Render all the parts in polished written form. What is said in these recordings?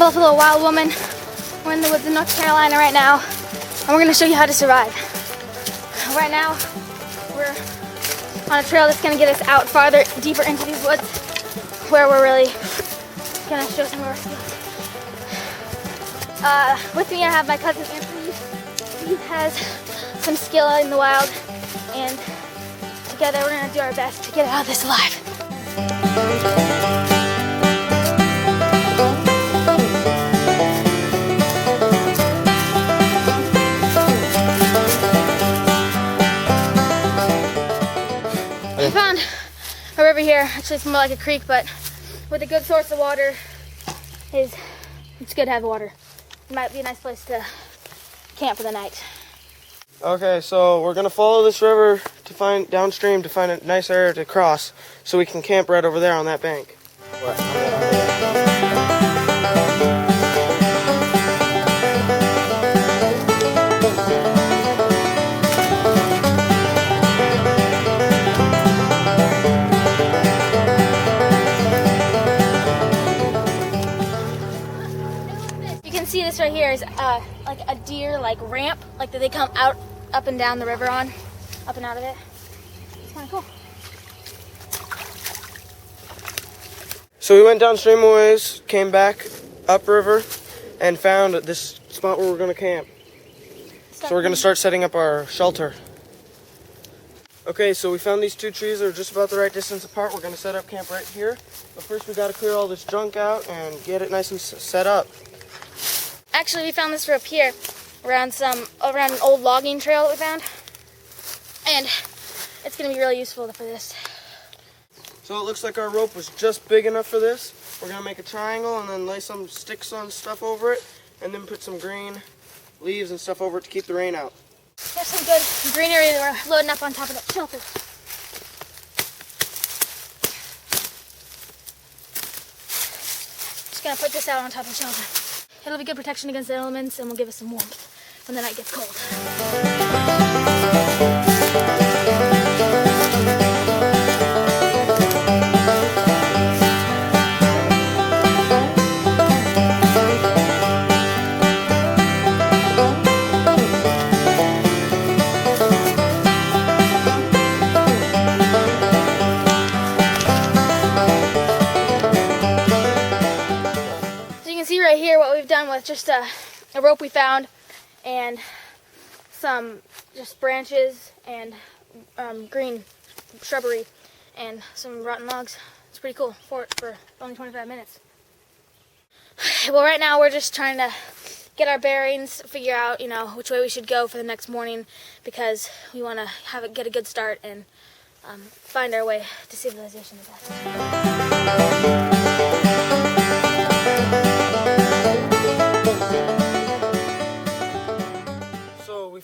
Buffalo Wildwoman. We're in the woods in North Carolina right now, and we're going to show you how to survive. Right now, we're on a trail that's going to get us out farther, deeper into these woods, where we're really going to show some of our skills. With me I have my cousin Anthony. He has some skill in the wild, and together we're going to do our best to get out of this alive. I found a river here. Actually, it's more like a creek, but with a good source of water, it's good to have water. It might be a nice place to camp for the night. Okay, so we're gonna follow this river to find downstream to find a nice area to cross, so we can camp right over there on that bank. You can see this right here is like a deer ramp, like that they come out, up and down the river on, up and out of it. It's kind of cool. So we went downstream a ways, came back upriver, and found this spot where we're gonna camp. So we're gonna start setting up our shelter. Okay, so we found these two trees that are just about the right distance apart. We're gonna set up camp right here. But first we gotta clear all this junk out and get it nice and set up. Actually, we found this rope here around an old logging trail that we found, and it's going to be really useful for this. So it looks like our rope was just big enough for this. We're going to make a triangle and then lay some sticks on stuff over it, and then put some green leaves and stuff over it to keep the rain out. There's some good greenery that we're loading up on top of that shelter. Just going to put this out on top of the shelter. It'll be good protection against the elements, and will give us some warmth when the night gets cold. Right here what we've done with just a rope we found and some just branches and green shrubbery and some rotten logs. It's pretty cool for only 25 minutes. Well, right now we're just trying to get our bearings, figure out which way we should go for the next morning, because we want to get a good start and find our way to civilization the best.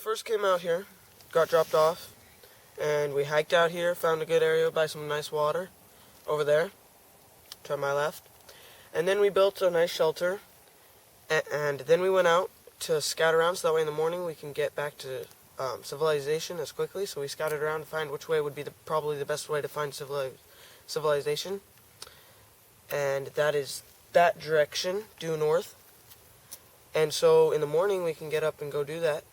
First came out here, got dropped off, and we hiked out here, found a good area by some nice water over there to my left, and then we built a nice shelter, and then we went out to scout around so that way in the morning we can get back to civilization as quickly. So we scouted around to find which way would be probably the best way to find civilization, and that is that direction, due north. And so in the morning we can get up and go do that.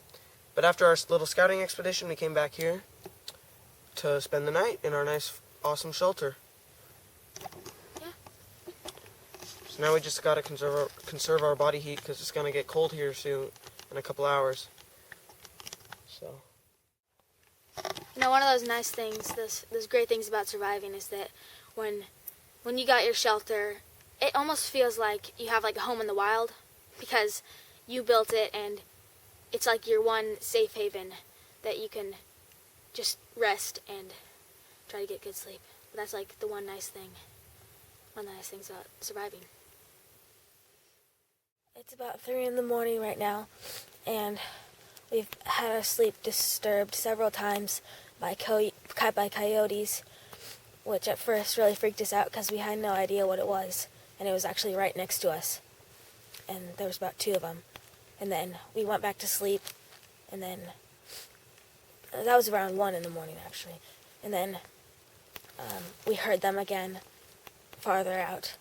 But after our little scouting expedition, we came back here to spend the night in our nice, awesome shelter. Yeah. So now we just got to conserve our body heat, because it's going to get cold here soon, in a couple hours. So. One of those nice things, those great things about surviving is that when you got your shelter, it almost feels like you have like a home in the wild, because you built it and it's like your one safe haven that you can just rest and try to get good sleep. That's like the one nice thing. One of the nice things about surviving. It's about 3 in the morning right now, and we've had our sleep disturbed several times by coyotes, which at first really freaked us out because we had no idea what it was, and it was actually right next to us, and there was about 2 of them. And then we went back to sleep, and then that was around 1 in the morning actually, and then we heard them again farther out,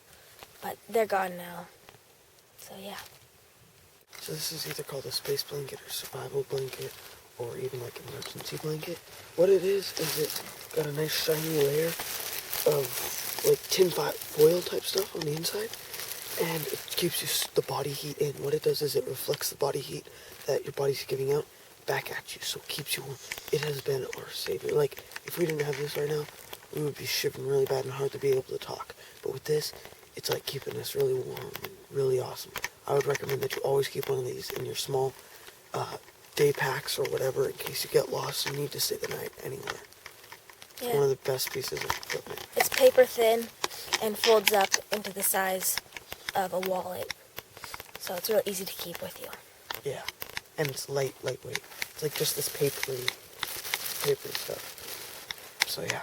but they're gone now. So yeah. So this is either called a space blanket or survival blanket or even like an emergency blanket. What it is it got a nice shiny layer of like tin foil type stuff on the inside, and it keeps the body heat in. What it does is it reflects the body heat that your body's giving out back at you, so it keeps you warm. It has been our savior. Like, if we didn't have this right now, we would be shivering really bad and hard to be able to talk. But with this, it's like keeping us really warm and really awesome. I would recommend that you always keep one of these in your small day packs or whatever in case you get lost and need to stay the night anywhere. It's one of the best pieces of equipment. It's paper thin and folds up into the size of a wallet. So it's real easy to keep with you. Yeah. And it's lightweight. It's like just this papery stuff. So yeah.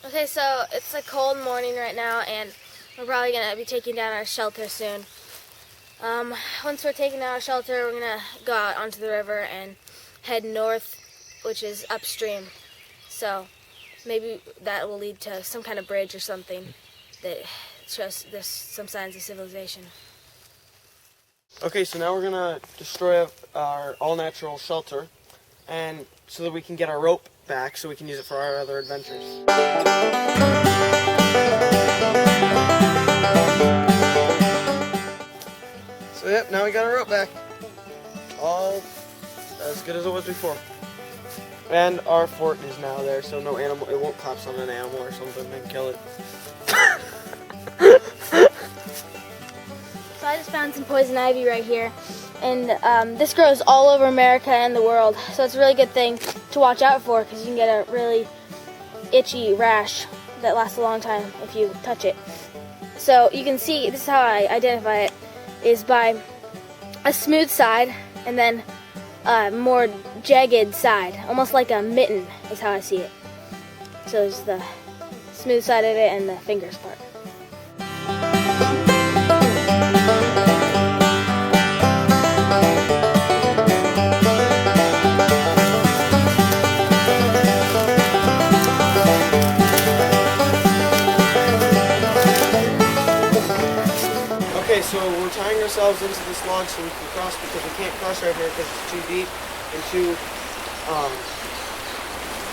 Okay, so it's a cold morning right now, and we're probably going to be taking down our shelter soon. Once we're taking down our shelter, we're going to go out onto the river and head north, which is upstream. So maybe that will lead to some kind of bridge or something that shows there's some signs of civilization. Okay, so now we're going to destroy our all-natural shelter, and so that we can get our rope back so we can use it for our other adventures. So yep, now we got our rope back. All as good as it was before. And our fort is now there, so no animal, it won't collapse on an animal or something and kill it. So I just found some poison ivy right here, and this grows all over America and the world, so it's a really good thing to watch out for because you can get a really itchy rash that lasts a long time if you touch it. So you can see, this is how I identify it, is by a smooth side and then a more jagged side, almost like a mitten is how I see it. So there's the smooth side of it and the fingers part. Okay, so we're tying ourselves into this log so we can cross because we can't cross right here because it's too deep and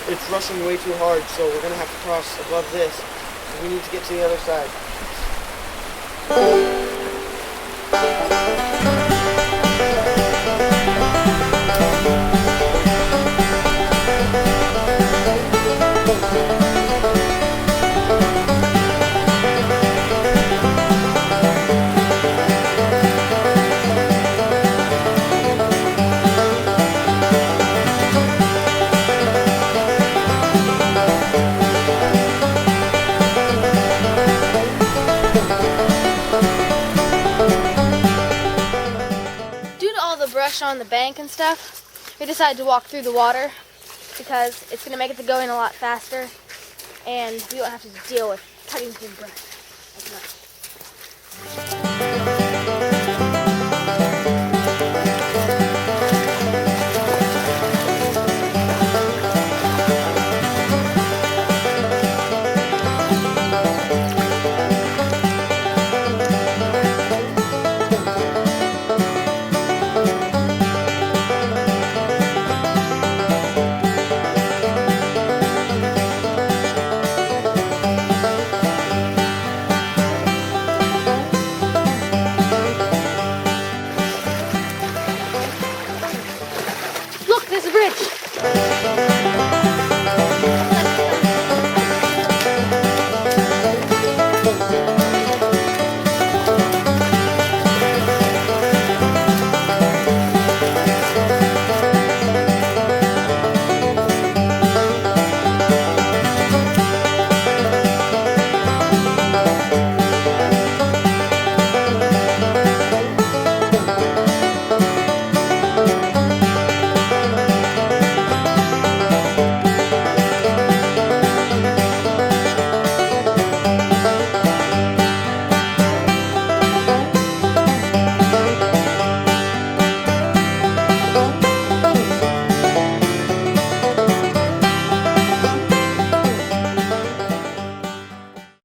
it's rushing way too hard, so we're going to have to cross above this. And we need to get to the other side. Brush on the bank and stuff, we decided to walk through the water because it's going to make it to going a lot faster and we won't have to deal with cutting through brush as much.